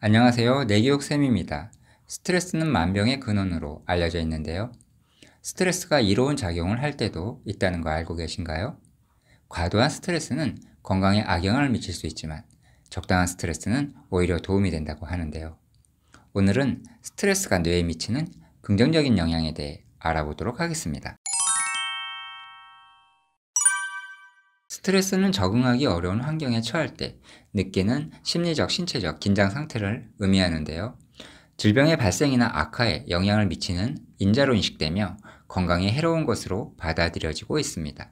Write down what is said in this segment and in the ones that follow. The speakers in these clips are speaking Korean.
안녕하세요. 내교육쌤입니다. 스트레스는 만병의 근원으로 알려져 있는데요. 스트레스가 이로운 작용을 할 때도 있다는 거 알고 계신가요? 과도한 스트레스는 건강에 악영향을 미칠 수 있지만 적당한 스트레스는 오히려 도움이 된다고 하는데요. 오늘은 스트레스가 뇌에 미치는 긍정적인 영향에 대해 알아보도록 하겠습니다. 스트레스는 적응하기 어려운 환경에 처할 때 느끼는 심리적, 신체적 긴장 상태를 의미하는데요. 질병의 발생이나 악화에 영향을 미치는 인자로 인식되며 건강에 해로운 것으로 받아들여지고 있습니다.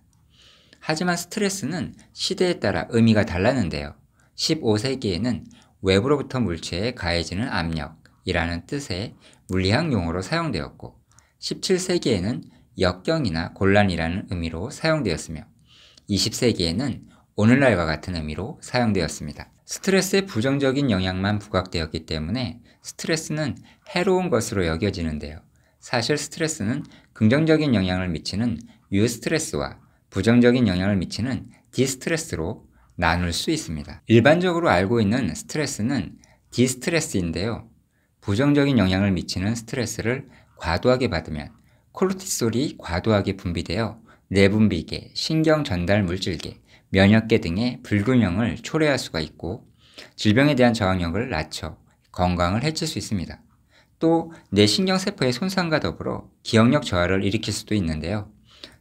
하지만 스트레스는 시대에 따라 의미가 달랐는데요. 15세기에는 외부로부터 물체에 가해지는 압력이라는 뜻의 물리학 용어로 사용되었고, 17세기에는 역경이나 곤란이라는 의미로 사용되었으며, 20세기에는 오늘날과 같은 의미로 사용되었습니다. 스트레스의 부정적인 영향만 부각되었기 때문에 스트레스는 해로운 것으로 여겨지는데요. 사실 스트레스는 긍정적인 영향을 미치는 유스트레스와 부정적인 영향을 미치는 디스트레스로 나눌 수 있습니다. 일반적으로 알고 있는 스트레스는 디스트레스인데요. 부정적인 영향을 미치는 스트레스를 과도하게 받으면 코르티솔이 과도하게 분비되어 내분비계, 신경 전달 물질계, 면역계 등의 불균형을 초래할 수가 있고 질병에 대한 저항력을 낮춰 건강을 해칠 수 있습니다. 또 뇌신경세포의 손상과 더불어 기억력 저하를 일으킬 수도 있는데요.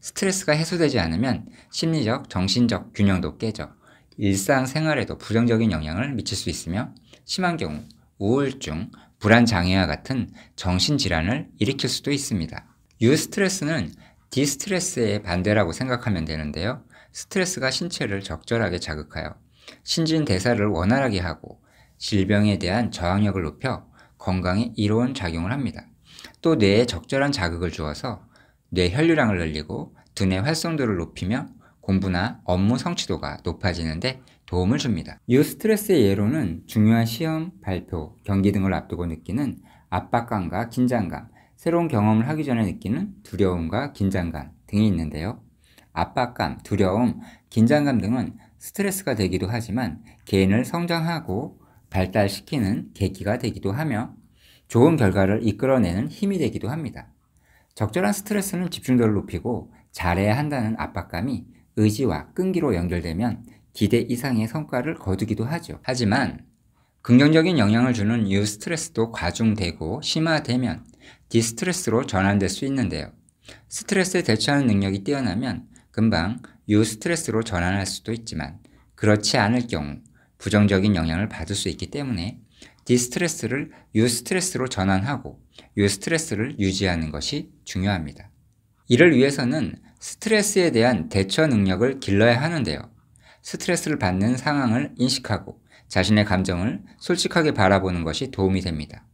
스트레스가 해소되지 않으면 심리적, 정신적 균형도 깨져 일상생활에도 부정적인 영향을 미칠 수 있으며 심한 경우 우울증, 불안장애와 같은 정신질환을 일으킬 수도 있습니다. 유스트레스는 디스트레스의 반대라고 생각하면 되는데요. 스트레스가 신체를 적절하게 자극하여 신진대사를 원활하게 하고 질병에 대한 저항력을 높여 건강에 이로운 작용을 합니다. 또 뇌에 적절한 자극을 주어서 뇌 혈류량을 늘리고 두뇌 활성도를 높이며 공부나 업무 성취도가 높아지는데 도움을 줍니다. 유스트레스의 예로는 중요한 시험, 발표, 경기 등을 앞두고 느끼는 압박감과 긴장감, 새로운 경험을 하기 전에 느끼는 두려움과 긴장감 등이 있는데요. 압박감, 두려움, 긴장감 등은 스트레스가 되기도 하지만 개인을 성장하고 발달시키는 계기가 되기도 하며 좋은 결과를 이끌어내는 힘이 되기도 합니다. 적절한 스트레스는 집중도를 높이고 잘해야 한다는 압박감이 의지와 끈기로 연결되면 기대 이상의 성과를 거두기도 하죠. 하지만 긍정적인 영향을 주는 유스트레스도 과중되고 심화되면 디스트레스로 전환될 수 있는데요. 스트레스에 대처하는 능력이 뛰어나면 금방 유스트레스로 전환할 수도 있지만 그렇지 않을 경우 부정적인 영향을 받을 수 있기 때문에 디스트레스를 유스트레스로 전환하고 유스트레스를 유지하는 것이 중요합니다. 이를 위해서는 스트레스에 대한 대처 능력을 길러야 하는데요. 스트레스를 받는 상황을 인식하고 자신의 감정을 솔직하게 바라보는 것이 도움이 됩니다.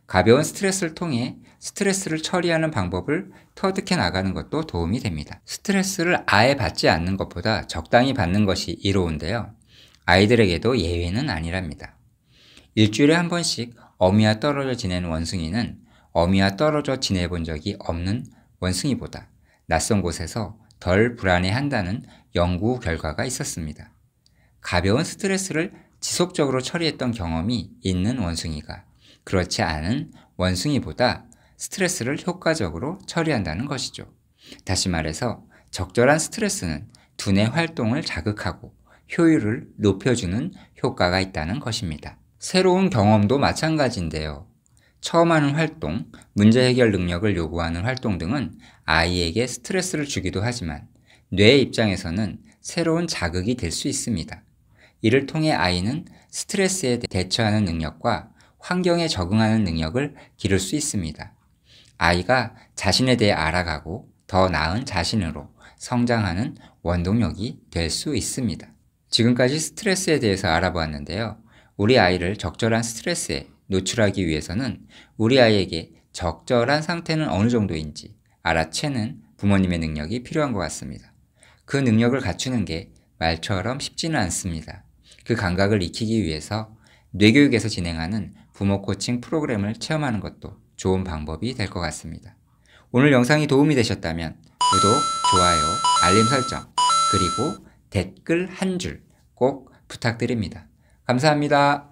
가벼운 스트레스를 통해 스트레스를 처리하는 방법을 터득해 나가는 것도 도움이 됩니다. 스트레스를 아예 받지 않는 것보다 적당히 받는 것이 이로운데요. 아이들에게도 예외는 아니랍니다. 일주일에 한 번씩 어미와 떨어져 지내는 원숭이는 어미와 떨어져 지내본 적이 없는 원숭이보다 낯선 곳에서 덜 불안해한다는 연구 결과가 있었습니다. 가벼운 스트레스를 지속적으로 처리했던 경험이 있는 원숭이가 그렇지 않은 원숭이보다 스트레스를 효과적으로 처리한다는 것이죠. 다시 말해서 적절한 스트레스는 두뇌 활동을 자극하고 효율을 높여주는 효과가 있다는 것입니다. 새로운 경험도 마찬가지인데요. 처음 하는 활동, 문제 해결 능력을 요구하는 활동 등은 아이에게 스트레스를 주기도 하지만 뇌의 입장에서는 새로운 자극이 될 수 있습니다. 이를 통해 아이는 스트레스에 대처하는 능력과 환경에 적응하는 능력을 기를 수 있습니다. 아이가 자신에 대해 알아가고 더 나은 자신으로 성장하는 원동력이 될 수 있습니다. 지금까지 스트레스에 대해서 알아보았는데요. 우리 아이를 적절한 스트레스에 노출하기 위해서는 우리 아이에게 적절한 상태는 어느 정도인지 알아채는 부모님의 능력이 필요한 것 같습니다. 그 능력을 갖추는 게 말처럼 쉽지는 않습니다. 그 감각을 익히기 위해서 뇌교육에서 진행하는 부모 코칭 프로그램을 체험하는 것도 좋은 방법이 될 것 같습니다. 오늘 영상이 도움이 되셨다면 구독, 좋아요, 알림 설정, 그리고 댓글 한 줄 꼭 부탁드립니다. 감사합니다.